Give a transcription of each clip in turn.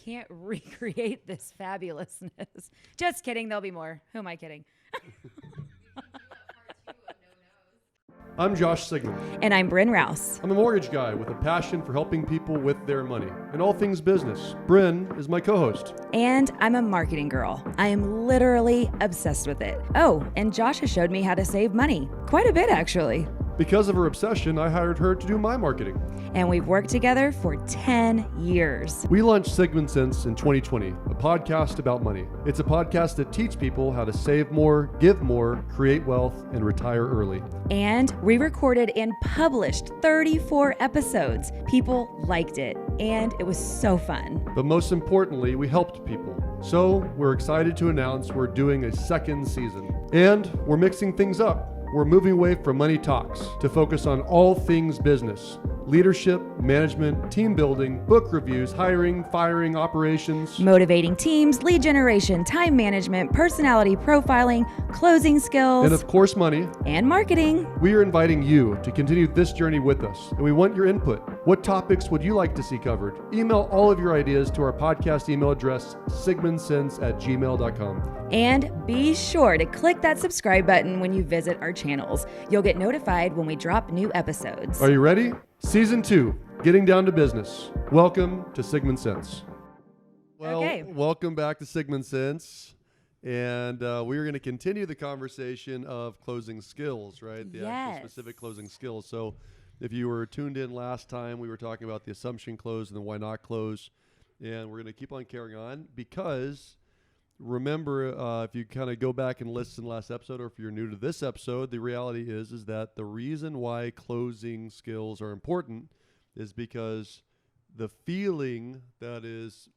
can't recreate this fabulousness. Just kidding. There'll be more. Who am I kidding? I'm Josh Sigman. And I'm Brynn Rouse. I'm a mortgage guy with a passion for helping people with their money and all things business. Brynn is my co-host. And I'm a marketing girl. I am literally obsessed with it. Oh, and Josh has showed me how to save money. Quite a bit, actually. Because of her obsession, I hired her to do my marketing. And we've worked together for 10 years. We launched Sigman Sense in 2020, a podcast about money. It's a podcast that teaches people how to save more, give more, create wealth, and retire early. And we recorded and published 34 episodes. People liked it, and it was so fun. But most importantly, we helped people. So we're excited to announce we're doing a second season. And we're mixing things up. We're moving away from money talks to focus on all things business: leadership, management, team building, book reviews, hiring, firing, operations, motivating teams, lead generation, time management, personality profiling, closing skills, and of course, money and marketing. We are inviting you to continue this journey with us, and we want your input. What topics would you like to see covered? Email all of your ideas to our podcast email address, sigmansense@gmail.com. And be sure to click that subscribe button when you visit our channels. You'll get notified when we drop new episodes. Are you ready? Season 2, getting down to business. Welcome to Sigman Sense. Well, Welcome back to Sigman Sense. And we're going to continue the conversation of closing skills, right? The actual specific closing skills. So if you were tuned in last time, we were talking about the assumption close and the why not close. And we're going to keep on carrying on because remember, if you kind of go back and listen to last episode, or if you're new to this episode, the reality is that the reason why closing skills are important is because the feeling that is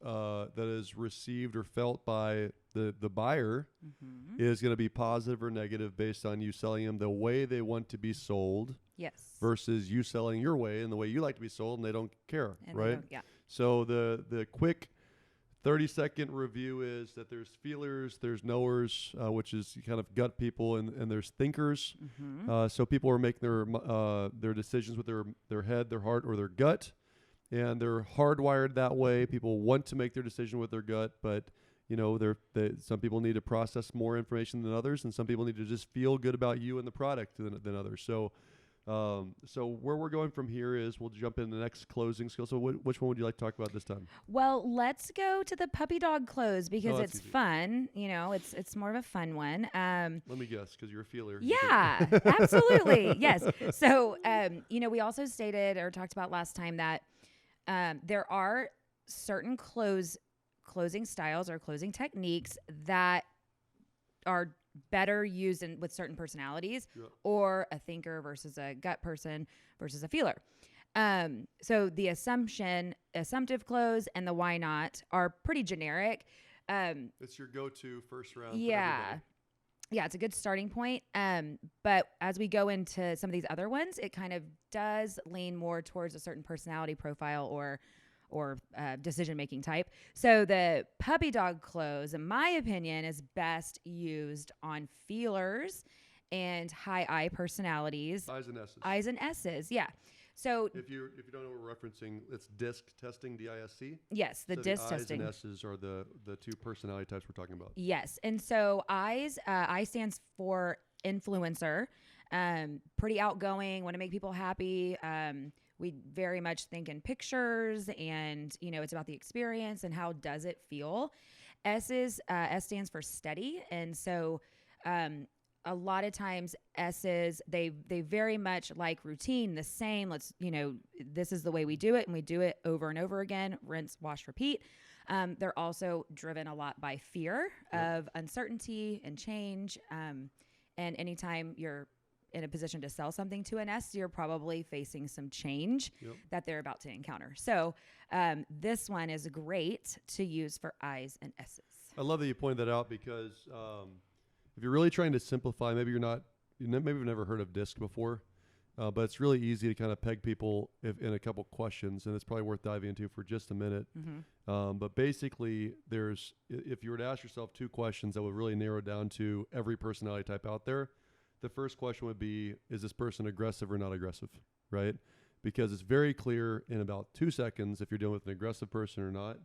received or felt by the buyer is going to be positive or negative based on you selling them the way they want to be sold. Yes. Versus you selling your way and the way you like to be sold, and they don't care, and right? Yeah. So the quick 30-second review is that there's feelers, there's knowers, which is kind of gut people, and there's thinkers. So people are making their decisions with their head, their heart, or their gut, and they're hardwired that way. People want to make their decision with their gut, but some people need to process more information than others, and some people need to just feel good about you and the product than others. So where we're going from here is we'll jump into the next closing skill. So which one would you like to talk about this time? Well, let's go to the puppy dog close because it's easy. Fun. It's more of a fun one. Let me guess, because you're a feeler. Yeah, absolutely. Yes. So, we also stated or talked about last time that there are certain closing styles or closing techniques that are better used with certain personalities, or a thinker versus a gut person versus a feeler. So the assumptive close and the why not are pretty generic. It's your go-to first round. Yeah, it's a good starting point. But as we go into some of these other ones, it kind of does lean more towards a certain personality profile or decision-making type. So the puppy dog close, in my opinion, is best used on feelers and high I personalities. I's and S's, yeah. So if you don't know what we're referencing, it's DISC testing, D-I-S-C. Yes, the DISC testing. I's and S's are the two personality types we're talking about. Yes, and so I stands for influencer, pretty outgoing, want to make people happy. We very much think in pictures, and it's about the experience and how does it feel. S stands for steady, and so a lot of times S's they very much like routine, the same. This is the way we do it, and we do it over and over again. Rinse, wash, repeat. They're also driven a lot by fear of uncertainty and change. And anytime you're in a position to sell something to an S, you're probably facing some change that they're about to encounter. So this one is great to use for I's and S's. I love that you pointed that out because if you're really trying to simplify, maybe you've never heard of DISC before, but it's really easy to kind of peg people in a couple questions, and it's probably worth diving into for just a minute. But basically, if you were to ask yourself two questions that would really narrow down to every personality type out there, the first question would be, is this person aggressive or not aggressive, right? Because it's very clear in about 2 seconds if you're dealing with an aggressive person or not.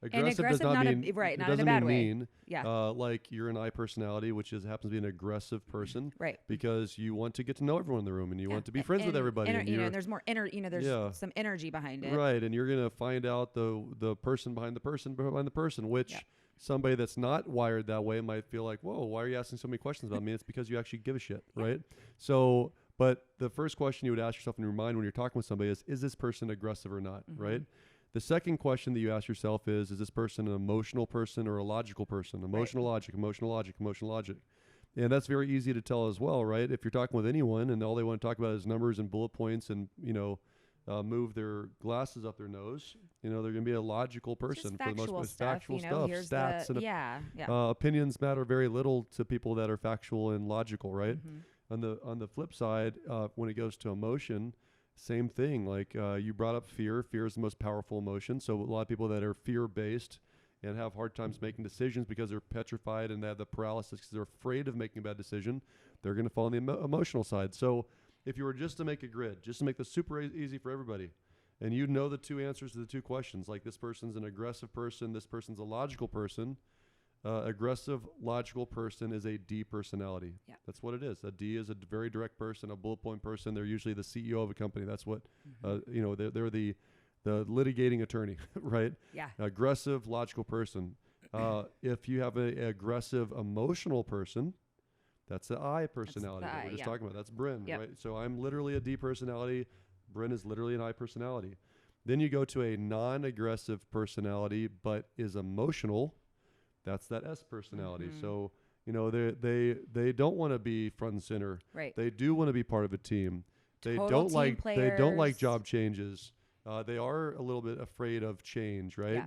Aggressive does not mean right, not in doesn't a bad mean way. mean. Yeah. Like you're an I personality, which happens to be an aggressive person, right? Because you want to get to know everyone in the room and you want to be friends with everybody. And there's more there's some energy behind it, right? And you're gonna find out the person behind the person, which somebody that's not wired that way might feel like, whoa, why are you asking so many questions about me? It's because you actually give a shit, right? So, but the first question you would ask yourself in your mind when you're talking with somebody is this person aggressive or not, right? The second question that you ask yourself is this person an emotional person or a logical person? Emotional logic. And that's very easy to tell as well, right? If you're talking with anyone and all they want to talk about is numbers and bullet points and, move their glasses up their nose, they're going to be a logical person for the most part. Factual stuff, stats, and opinions matter very little to people that are factual and logical, right? On the flip side, when it goes to emotion, same thing. Like you brought up fear. Fear is the most powerful emotion. So a lot of people that are fear-based and have hard times making decisions because they're petrified and they have the paralysis because they're afraid of making a bad decision, they're going to fall on the emotional side. So if you were just to make a grid, just to make this super easy for everybody, and you know the two answers to the two questions, like this person's an aggressive person, this person's a logical person, aggressive, logical person is a D personality. Yeah. That's what it is. A D is a very direct person, a bullet point person. They're usually the CEO of a company. That's what, they're the litigating attorney, right? Yeah. Aggressive, logical person. If you have an aggressive, emotional person, that's the I personality that we're just talking about. That's Brynn, right? So I'm literally a D personality. Brynn is literally an I personality. Then you go to a non-aggressive personality, but is emotional. That's that S personality. So, they don't want to be front and center. Right. They do want to be part of a team. They Total don't team players. They don't like job changes. They are a little bit afraid of change, right? Yeah.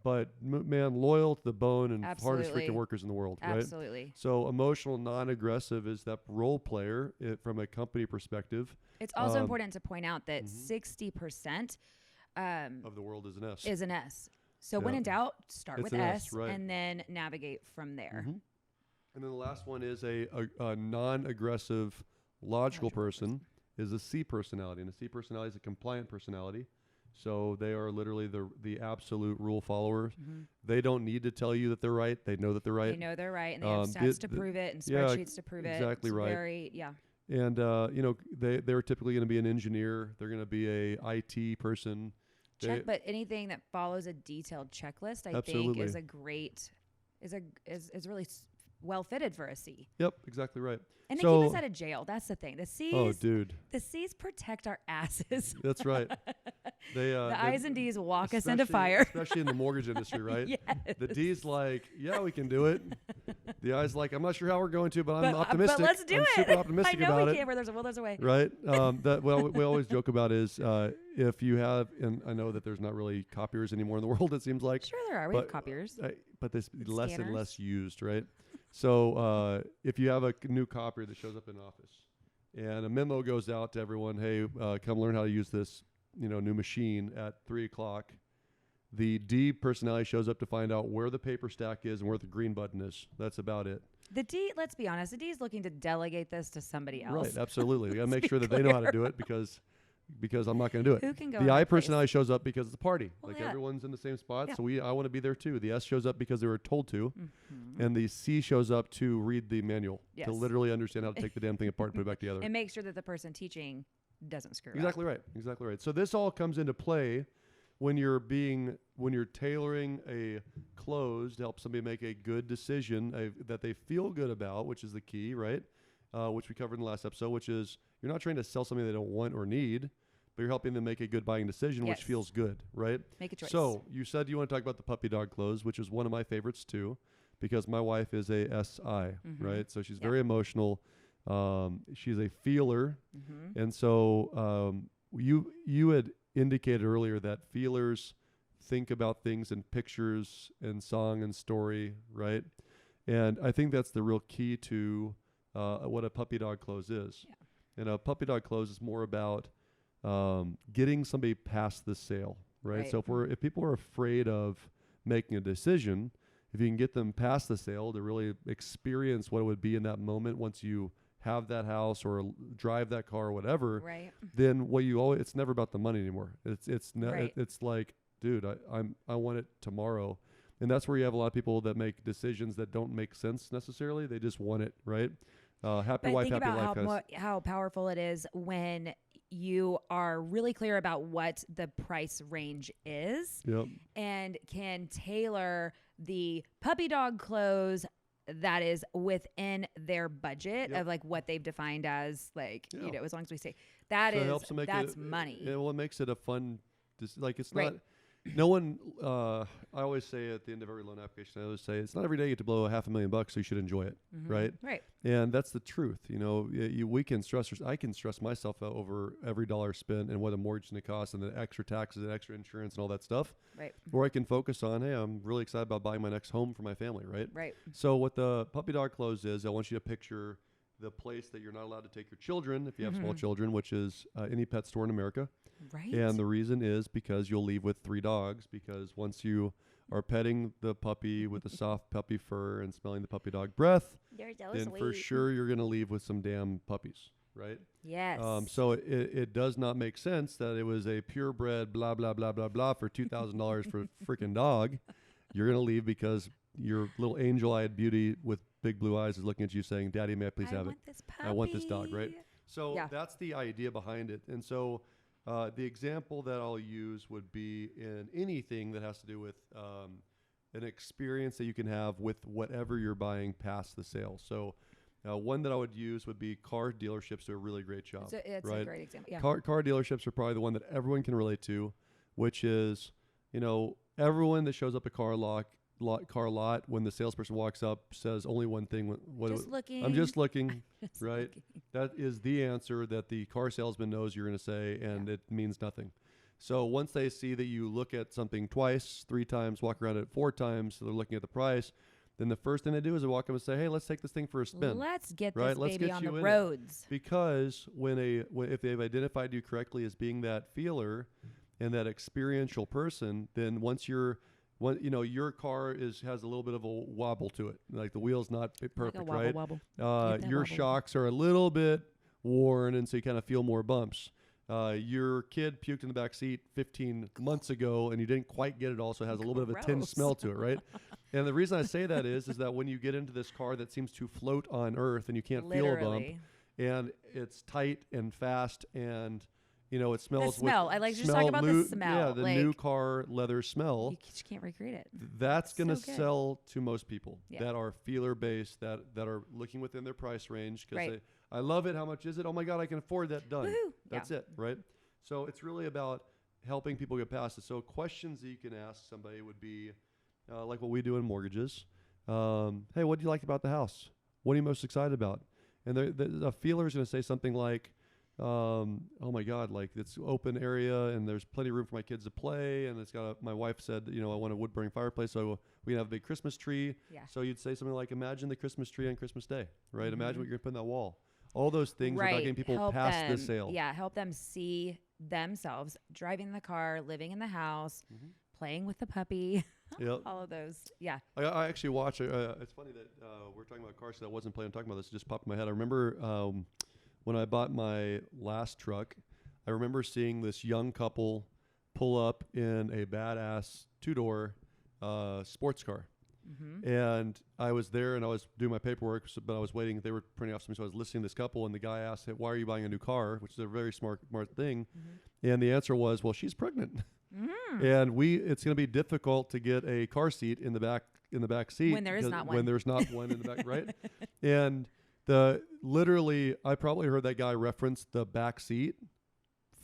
But man, loyal to the bone and hardest freaking workers in the world, right? Absolutely. So emotional, non-aggressive is that role player from a company perspective. It's also important to point out that 60% of the world is an S. Is an S. So when in doubt, start with S, and then navigate from there. And then the last one is a non-aggressive, logical person is a C personality. And a C personality is a compliant personality. So they are literally the absolute rule followers. They don't need to tell you that they're right. They know that they're right. They know they're right, and they have stats to prove it and spreadsheets to prove it. Exactly right. And, they're typically going to be an engineer. They're going to be a IT person. But anything that follows a detailed checklist, I think, is a great, is really well fitted for a C. Yep, exactly right. And they keep us out of jail. That's the thing. The C's, the C's protect our asses. That's right. The I's and D's walk us into fire. Especially in the mortgage industry, right? Yes. The D's like, yeah, we can do it. The I's like, I'm not sure how we're going to, but I'm optimistic. But let's do it. Super optimistic I know about we it. can. Where there's a will, there's a way. Right. We always joke about is if you have, and I know that there's not really copiers anymore in the world, it seems like. Sure there are. We have copiers. But there's less and less used, right? So if you have a new copier that shows up in office and a memo goes out to everyone, hey, come learn how to use this new machine at 3:00, the D personality shows up to find out where the paper stack is and where the green button is. That's about it. The D, let's be honest, the D is looking to delegate this to somebody else. Right, absolutely. We got to make sure that they know how to do it because I'm not going to do it. Who can go? The I personality shows up because it's a party. Well, everyone's in the same spot, so I want to be there too. The S shows up because they were told to, and the C shows up to read the manual, to literally understand how to take the damn thing apart and put it back together. And make sure that the person teaching doesn't screw up. Exactly right. So this all comes into play when you're tailoring a close to help somebody make a good decision that they feel good about, which is the key, right? Which we covered in the last episode, which is you're not trying to sell something they don't want or need, but you're helping them make a good buying decision, which feels good, right? Make a choice. So you said you want to talk about the puppy dog close, which is one of my favorites too, because my wife is a SI, right? So she's very emotional. She's a feeler. And so you had indicated earlier that feelers think about things in pictures and song and story, right? And I think that's the real key to what a puppy dog close is. Yeah. And a puppy dog close is more about getting somebody past the sale, right? So if people are afraid of making a decision, if you can get them past the sale to really experience what it would be in that moment once you have that house or drive that car or whatever, then what it's never about the money anymore. It's like dude, I want it tomorrow. And that's where you have a lot of people that make decisions that don't make sense necessarily. They just want it, right? Happy but wife, think happy about life. how powerful it is when you are really clear about what the price range is and can tailor the puppy dog clothes that is within their budget of like what they've defined as like, you know, as long as we say that that's money. Well, it makes it a fun, like it's not, no one, I always say at the end of every loan application, I always say it's not every day you get to blow $500,000, so you should enjoy it. Right. And that's the truth. You know, we can I can stress myself out over every dollar spent and what a mortgage is going to cost and the extra taxes and extra insurance and all that stuff. Or I can focus on, hey, I'm really excited about buying my next home for my family. Right. So what the puppy dog clothes is, I want you to picture the place that you're not allowed to take your children if you have small children, which is any pet store in America. And the reason is because you'll leave with 3 dogs, because once you are petting the puppy with the soft puppy fur and smelling the puppy dog breath, then for sure you're going to leave with some damn puppies, right? Yes. So it does not make sense that it was a purebred blah, blah, blah, blah, blah for $2,000 for a freaking dog. You're going to leave because your little angel-eyed beauty with big blue eyes is looking at you saying, Daddy, may I please have it? I want this dog, right? So that's the idea behind it. And so the example that I'll use would be in anything that has to do with an experience that you can have with whatever you're buying past the sale. So one that I would use would be car dealerships do a really great job. It's a great example. Yeah. Car dealerships are probably the one that everyone can relate to, which is, you know, everyone that shows up at car lot when the salesperson walks up says only one thing. Looking. I'm just looking, right? That is the answer that the car salesman knows you're going to say, and it means nothing. So once they see that you look at something twice, 3 times, walk around it 4 times, so they're looking at the price, then the first thing they do is they walk up and say, hey, let's take this thing for a spin. Let's get this baby on the roads. Because if they've identified you correctly as being that feeler and that experiential person, then once your car has a little bit of a wobble to it. Like the wheel's not perfect, like right? Your wobble. Shocks are a little bit worn, and so you kind of feel more bumps. Your kid puked in the back seat 15 months ago, and you didn't quite get it all, so it has a little bit of a tin smell to it, right? And the reason I say that is that when you get into this car that seems to float on earth and you can't feel a bump, and it's tight and fast and it smells. The smell. I like to just talk about the smell. Yeah, the new car leather smell. You just can't recreate it. That's going to sell to most people that are feeler based, that are looking within their price range. Because I love it. How much is it? Oh my God, I can afford that. Done. Woo-hoo. That's it, right? So it's really about helping people get past it. So questions that you can ask somebody would be like what we do in mortgages. Hey, what do you like about the house? What are you most excited about? And the feeler is going to say something like, oh my God, like it's open area and there's plenty of room for my kids to play. And my wife said, I want a wood burning fireplace. So we can have a big Christmas tree. Yeah. So you'd say something like, imagine the Christmas tree on Christmas Day, right? Mm-hmm. Imagine what you're gonna put in that wall. All those things are about getting people past the sale. Yeah. Help them see themselves driving the car, living in the house, playing with the puppy. Yep. All of those. Yeah. I actually watch, it's funny that we're talking about cars. So I wasn't planning on talking about this. It just popped in my head. I remember, when I bought my last truck, I remember seeing this young couple pull up in a badass 2-door sports car. Mm-hmm. And I was there and I was doing my paperwork, but I was waiting. They were printing off something, so I was listening to this couple, and the guy asked, hey, why are you buying a new car? Which is a very smart thing. Mm-hmm. And the answer was, well, she's pregnant. Mm. And it's going to be difficult to get a car seat in the back seat. When there is not one. When there's not one in the back, right? And literally, I probably heard that guy reference the back seat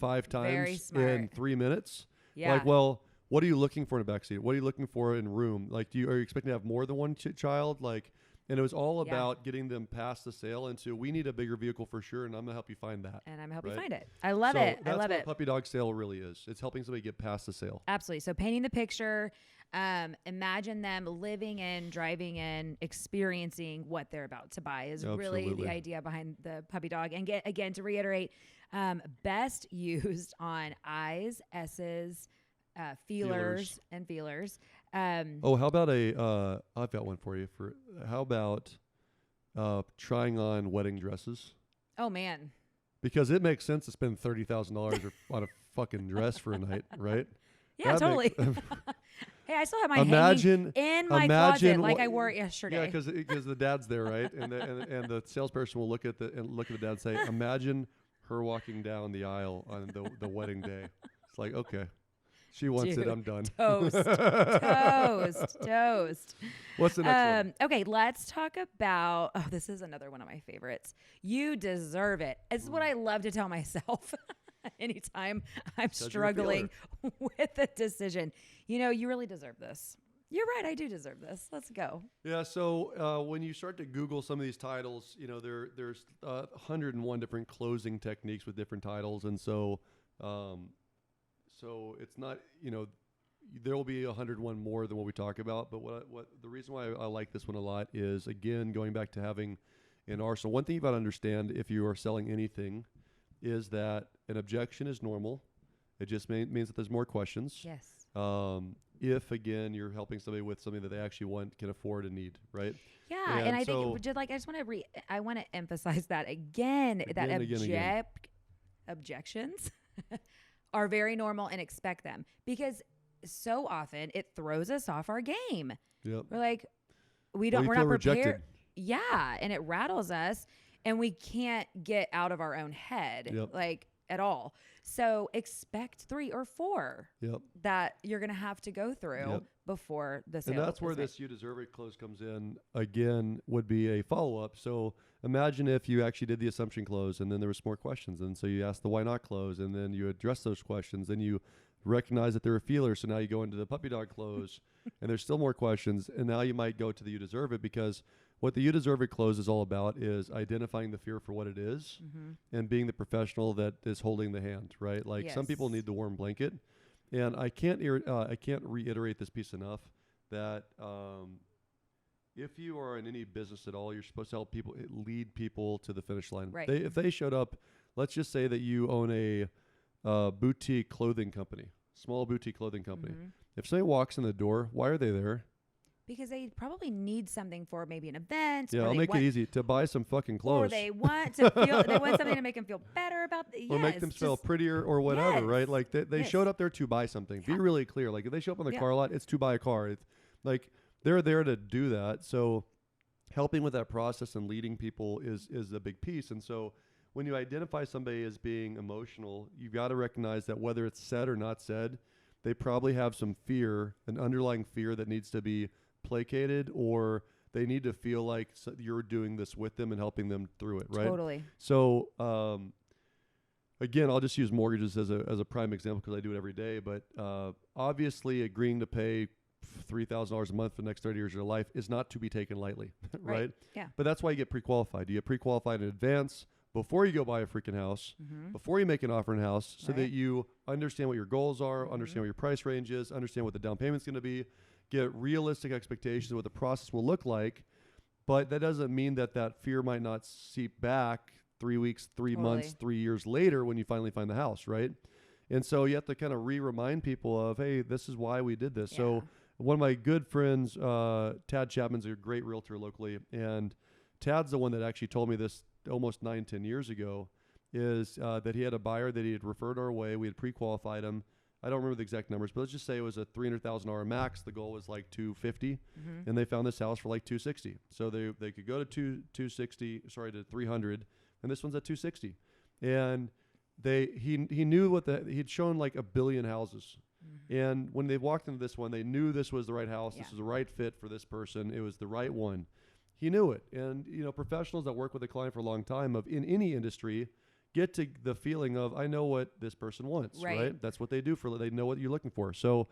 5 times in 3 minutes. Yeah. Like, well, what are you looking for in a back seat? What are you looking for in room? Like, are you expecting to have more than one child? Like, and it was all about getting them past the sale into, we need a bigger vehicle for sure, and I'm gonna help you find that. And I'm helping you find it. I love it. I love it. That's what a puppy dog sale really is. It's helping somebody get past the sale. Absolutely. So painting the picture. Imagine them living in, driving in, experiencing what they're about to buy is really the idea behind the puppy dog. And again, to reiterate, best used on eyes, S's, feelers. And feelers. How about I've got one for you. How about trying on wedding dresses? Oh man. Because it makes sense to spend $30,000 on a fucking dress for a night, right? Yeah, totally. Hey, I still have my imagine hanging in my closet like I wore it yesterday. Yeah, because the dad's there, right? And the salesperson will look at the dad and say, imagine her walking down the aisle on the wedding day. It's like, okay, she wants it. I'm done. Toast. What's the next one? Okay, let's talk about. Oh, this is another one of my favorites. You deserve it. It's what I love to tell myself. Anytime I'm struggling with a decision, you really deserve this. You're right. I do deserve this. Let's go. Yeah. So when you start to Google some of these titles, there's 101 different closing techniques with different titles, and so it's not there will be 101 more than what we talk about. But what the reason why I like this one a lot is, again, going back to having an arsenal. One thing you've got to understand if you are selling anything is that an objection is normal. It just means that there's more questions. Yes. If again you're helping somebody with something that they actually want, can afford, and need, right? Yeah, and I think I just want to emphasize that again that objections are very normal and expect them, because so often it throws us off our game. Yep. We're like, we're not prepared. Rejected. Yeah, and it rattles us. And we can't get out of our own head, at all. So expect 3 or 4 that you're going to have to go through before the sale. And that's where this "you deserve it" close comes in. Again, would be a follow-up. So imagine if you actually did the assumption close, and then there was more questions. And so you asked the why not close, and then you address those questions. Then you recognize that they're a feeler. So now you go into the puppy dog close, and there's still more questions. And now you might go to the "you deserve it," because what the "you deserve it" close is all about is identifying the fear for what it is, and being the professional that is holding the hand, right? Like some people need the warm blanket, and I can't reiterate this piece enough that if you are in any business at all, you're supposed to help people, lead people to the finish line. Right. If they showed up, let's just say that you own a boutique clothing company, small boutique clothing company. If somebody walks in the door, why are they there? Because they probably need something for maybe an event. Yeah, I'll make it easy to buy some fucking clothes. Or they want to feel, they want something to make them feel better about or make them feel prettier or whatever, right? Like they showed up there to buy something. Be really clear. Like if they show up on the car lot, it's to buy a car. It's like they're there to do that. So helping with that process and leading people is a big piece. And so when you identify somebody as being emotional, you've got to recognize that whether it's said or not said, they probably have some fear, an underlying fear that needs to be placated, or they need to feel like you're doing this with them and helping them through it, right? Totally. So again, I'll just use mortgages as a prime example because I do it every day. But obviously, agreeing to pay $3,000 a month for the next 30 years of your life is not to be taken lightly, right? Yeah. But that's why you get pre-qualified. You get pre-qualified in advance before you go buy a freaking house, before you make an offer in a house, so that you understand what your goals are, understand what your price range is, understand what the down payment's going to be, get realistic expectations of what the process will look like. But that doesn't mean that fear might not seep back 3 weeks, 3 months, 3 years later when you finally find the house, right? And so you have to kind of remind people of, hey, this is why we did this. So one of my good friends, Tad Chapman's a great realtor locally, and Tad's the one that actually told me this almost 9-10 years ago, is that he had a buyer that he had referred our way. We had pre-qualified him. I don't remember the exact numbers, but let's just say it was a $300,000 max. The goal was like $250, and they found this house for like $260. So they could go to to $300, and this one's at $260. And he knew he'd shown like 1 billion houses. And when they walked into this one, they knew this was the right house. This was the right fit for this person. It was the right one. He knew it. And professionals that work with a client for a long time in any industry get to the feeling of, I know what this person wants, right? That's what they do they know what you're looking for. So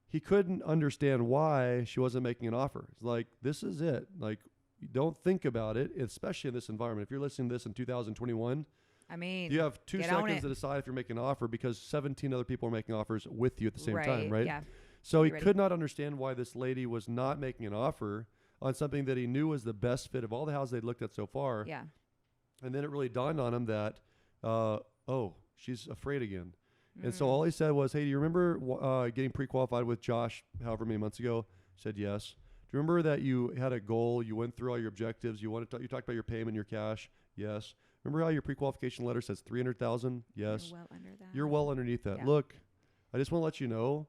he couldn't understand why she wasn't making an offer. It's like, this is it. Like, don't think about it, especially in this environment. If you're listening to this in 2021, I mean, you have 2 seconds to decide if you're making an offer, because 17 other people are making offers with you at the same time, right? Yeah. So he could not understand why this lady was not making an offer on something that he knew was the best fit of all the houses they'd looked at so far. Yeah. And then it really dawned on him that, she's afraid again. And so all he said was, hey, do you remember getting pre-qualified with Josh however many months ago? I said, yes. Do you remember that you had a goal? You went through all your objectives. You talked about your payment, your cash? Yes. Remember how your pre-qualification letter says $300,000? Yes. You're well under that. You're well underneath that. Yeah. Look, I just want to let you know,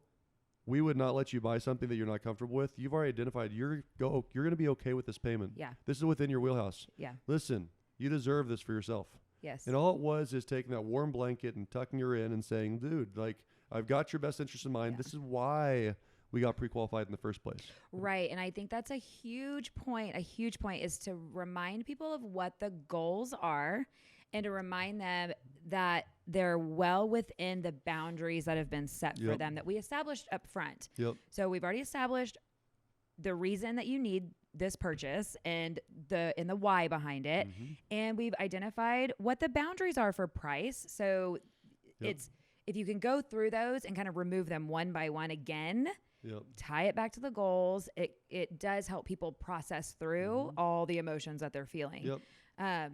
we would not let you buy something that you're not comfortable with. You've already identified you're going to be okay with this payment. Yeah. This is within your wheelhouse. Yeah. Listen, you deserve this for yourself. Yes. And all it was is taking that warm blanket and tucking her in and saying, dude, like, I've got your best interest in mind. Yeah. This is why we got pre-qualified in the first place. Right. And I think that's a huge point. A huge point is to remind people of what the goals are and to remind them that they're well within the boundaries that have been set for them that we established up front. Yep. So we've already established the reason that you need this purchase and the why behind it. Mm-hmm. And we've identified what the boundaries are for price. So it's, if you can go through those and kind of remove them one by one again, tie it back to the goals, it does help people process through all the emotions that they're feeling. Yep.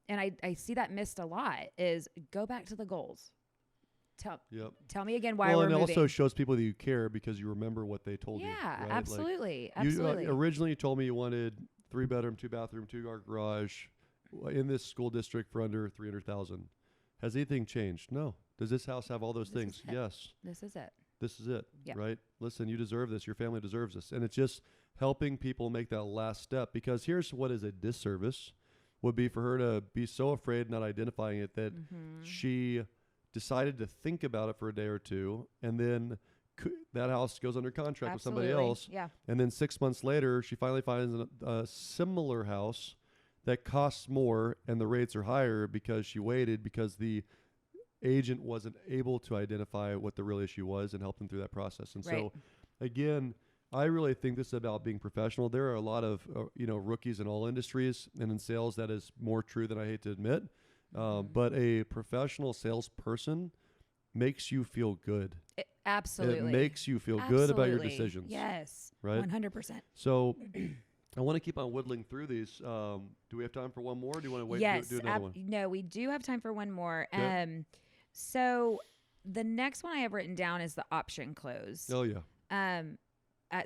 And I see that missed a lot is go back to the goals. Tell me again why we're moving. Well, and it also shows people that you care because you remember what they told you. Yeah, right? absolutely. Like absolutely. You originally told me you wanted 3-bedroom, 2-bathroom, 2-car garage in this school district for under $300,000. Has anything changed? No. Does this house have all those things? Yes. This is it. This is it, right? Listen, you deserve this. Your family deserves this. And it's just helping people make that last step, because here's what is a disservice would be for her to be so afraid not identifying it that she decided to think about it for a day or two, and then that house goes under contract with somebody else. Yeah. And then 6 months later, she finally finds a similar house that costs more and the rates are higher because she waited, because the agent wasn't able to identify what the real issue was and help them through that process. And so, again, I really think this is about being professional. There are a lot of rookies in all industries, and in sales that is more true than I hate to admit. But a professional salesperson makes you feel good. Absolutely. It makes you feel good about your decisions. Yes. Right? 100%. So I want to keep on whittling through these. Do we have time for one more? Or do you want to wait and do another one? No, we do have time for one more. Okay. So the next one I have written down is the option close. Oh, yeah.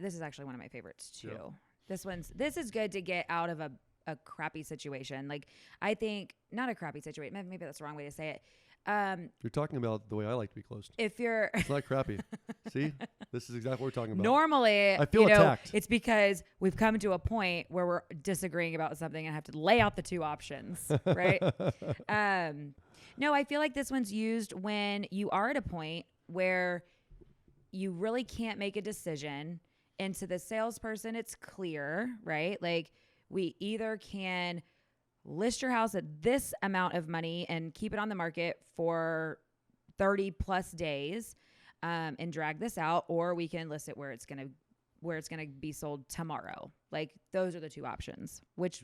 This is actually one of my favorites too. Yeah. This is good to get out of a crappy situation. Like, I think not a crappy situation. Maybe that's the wrong way to say it. You're talking about the way I like to be closed. If you're, it's not crappy. See, this is exactly what we're talking about. Normally, I feel attacked. It's because we've come to a point where we're disagreeing about something and have to lay out the two options, right? No, I feel like this one's used when you are at a point where you really can't make a decision. And to the salesperson, it's clear, right? Like, we either can list your house at this amount of money and keep it on the market for 30 plus days and drag this out, or we can list it where it's going to be sold tomorrow. Like, those are the two options. Which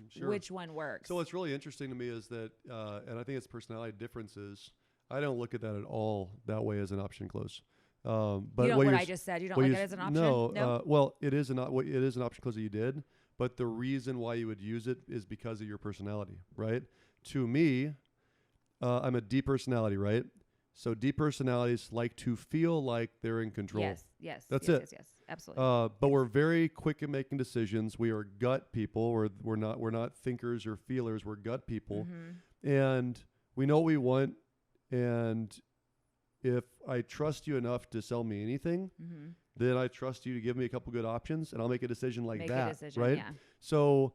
one works? So what's really interesting to me is that, and I think it's personality differences. I don't look at that at all that way as an option close. But you don't, what I just said, you don't look at it as an option? No. Well, it is an option close that you did. But the reason why you would use it is because of your personality, right? To me, I'm a D personality, right? So D personalities like to feel like they're in control. Yes. That's it. Yes, absolutely. But we're very quick at making decisions. We are gut people. We're not thinkers or feelers. We're gut people. Mm-hmm. And we know what we want. And if I trust you enough to sell me anything, then I trust you to give me a couple good options, and I'll make a decision right? Yeah. So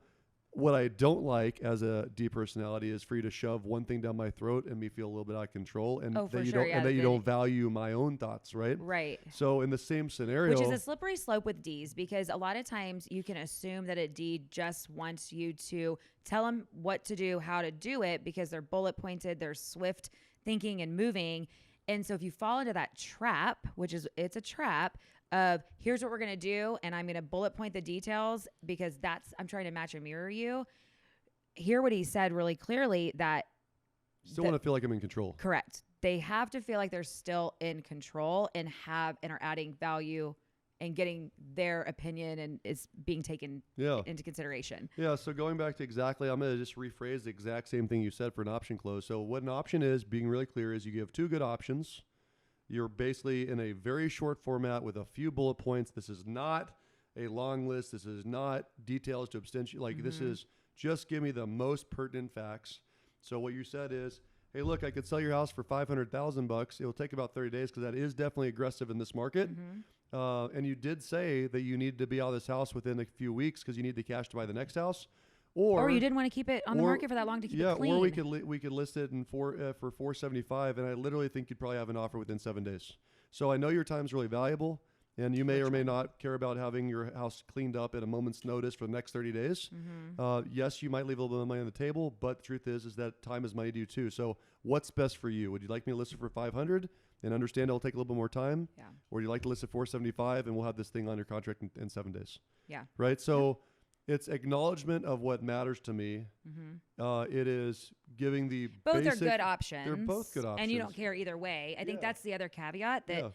what I don't like as a D personality is for you to shove one thing down my throat and me feel a little bit out of control, and that you don't value my own thoughts, right? Right. So in the same scenario, which is a slippery slope with Ds, because a lot of times you can assume that a D just wants you to tell them what to do, how to do it, because they're bullet pointed, they're swift thinking and moving. And so if you fall into that trap, it's a trap of, here's what we're going to do, and I'm going to bullet point the details because I'm trying to match and mirror you. Hear what he said really clearly, that still want to feel like I'm in control. Correct. They have to feel like they're still in control and are adding value and getting their opinion and is being taken into consideration. Yeah. So going back to I'm going to just rephrase the exact same thing you said for an option close. So what an option is, being really clear, is you give two good options. You're basically in a very short format with a few bullet points. This is not a long list. This is not details to abstention. This is just give me the most pertinent facts. So what you said is, hey, look, I could sell your house for $500,000. It will take about 30 days because that is definitely aggressive in this market. And you did say that you need to be out of this house within a few weeks because you need the cash to buy the next house. Or you didn't want to keep it on the market for that long to keep it clean. Or we could list it for $475, and I literally think you'd probably have an offer within 7 days. So I know your time's really valuable, and you may or may not care about having your house cleaned up at a moment's notice for the next 30 days. Yes, you might leave a little bit of money on the table, but the truth is that time is money to you too. So what's best for you? Would you like me to list it for 500 and understand it'll take a little bit more time? Yeah. Or would you like to list it 475 and we'll have this thing under contract in 7 days? Yeah. Right. So it's acknowledgement of what matters to me. It is giving the both are good options. They're both good options, and you don't care either way. I think that's the other caveat that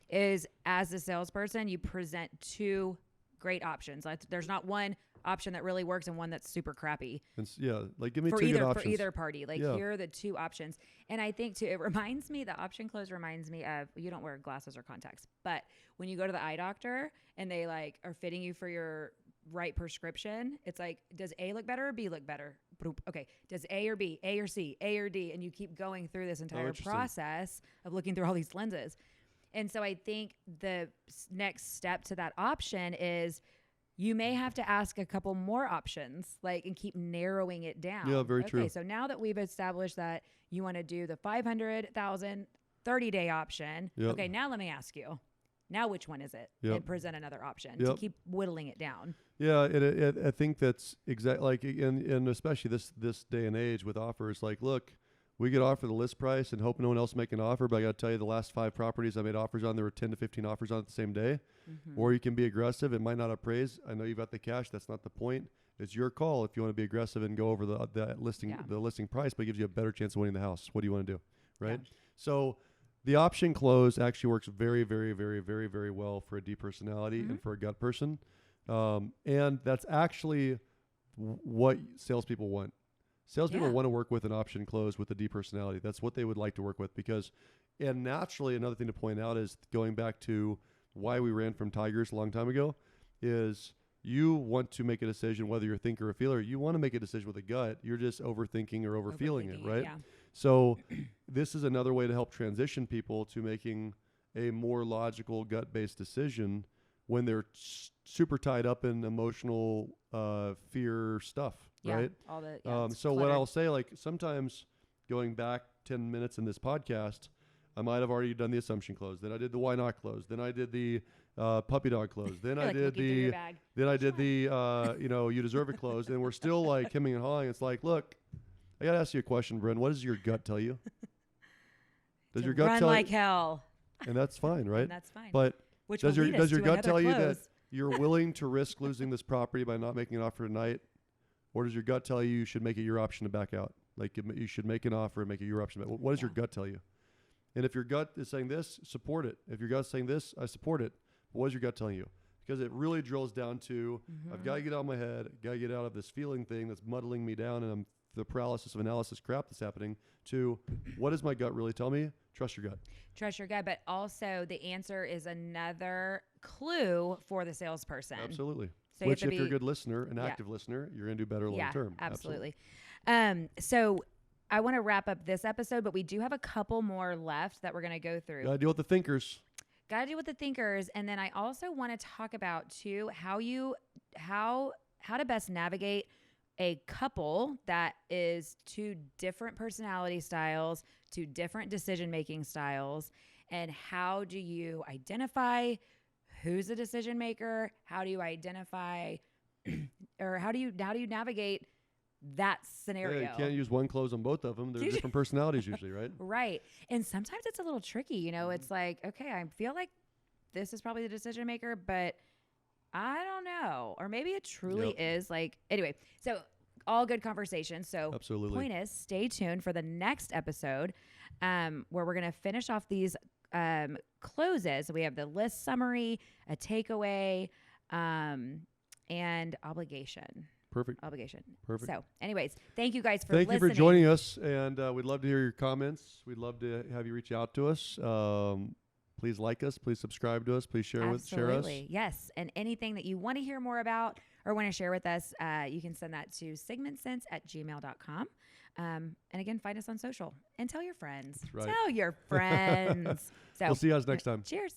is, as a salesperson, you present two great options. Like, there's not one option that really works and one that's super crappy. Like give me two good options for either party. Like here are the two options. And I think too, it reminds me, the option close reminds me of, you don't wear glasses or contacts, but when you go to the eye doctor and they like are fitting you for your right prescription, it's like, does A look better or B look better? Okay, does A or B, A or C, A or D? And you keep going through this entire process of looking through all these lenses. And so I think the next step to that option is you may have to ask a couple more options, like, and keep narrowing it down. Yeah, very true. Okay, so now that we've established that you want to do the 500,000 30-day option, okay, now let me ask you, now which one is it? And present another option to keep whittling it down. Yeah, I think that's exactly like, and especially this day and age with offers, like, look, we could offer the list price and hope no one else make an offer, but I got to tell you, the last 5 properties I made offers on, there were 10 to 15 offers on it the same day. Or you can be aggressive. It might not appraise. I know you've got the cash. That's not the point. It's your call if you want to be aggressive and go over the listing price, but it gives you a better chance of winning the house. What do you want to do, right? Yeah. So the option close actually works very, very, very, very, very well for a D personality and for a gut person. And that's actually what salespeople want. Salespeople want to work with an option close with a D personality. That's what they would like to work with and naturally, another thing to point out is going back to why we ran from tigers a long time ago is you want to make a decision, whether you're a thinker or a feeler, you want to make a decision with a gut. You're just overthinking or overfeeling it, right? Yeah. So this is another way to help transition people to making a more logical gut-based decision when they're super tied up in emotional fear stuff, right? All the, so what I'll say, like, sometimes going back 10 minutes in this podcast, I might have already done the assumption close. Then I did the why not close. Then I did the puppy dog close. Then I did the you deserve it close. And we're still like hemming and hawing. It's like, look, I got to ask you a question, Brynn. What does your gut tell you? Does your gut run tell like hell? And that's fine, right? And that's fine. But does your gut tell you that you're willing to risk losing this property by not making an offer tonight? Or does your gut tell you should make it your option to back out? Like, you should make an offer and make it your option. What does your gut tell you? And if your gut is saying this, support it. If your gut's saying this, I support it. But what is your gut telling you? Because it really drills down to, I've got to get out of my head, got to get out of this feeling thing that's muddling me down, and the paralysis of analysis crap that's happening, to what does my gut really tell me? Trust your gut. Trust your gut, but also the answer is another clue for the salesperson. Absolutely. So which, if you're a good listener, an active listener, you're going to do better long term. Absolutely. So I want to wrap up this episode, but we do have a couple more left that we're going to go through. Got to deal with the thinkers. And then I also want to talk about too how to best navigate a couple that is 2 different personality styles, 2 different decision-making styles, and how do you identify who's a decision maker? How do you identify or how do you navigate that scenario? Yeah, you can't use one close on both of them. They're different personalities usually, right? Right. And sometimes it's a little tricky, it's like, okay, I feel like this is probably the decision maker, but I don't know. Or maybe it truly is like, anyway, so all good conversation. So absolutely. Point is, stay tuned for the next episode where we're going to finish off these closes. So we have the list summary, a takeaway, and obligation. Perfect. So anyways, thank you guys for listening. Thank you for joining us, and we'd love to hear your comments. We'd love to have you reach out to us. Please like us. Please subscribe to us. Please share us. Absolutely. Yes. And anything that you want to hear more about or want to share with us, you can send that to sigmansense@gmail.com. And again, find us on social and tell your friends. That's right. Tell your friends. So we'll see you guys next time. Cheers.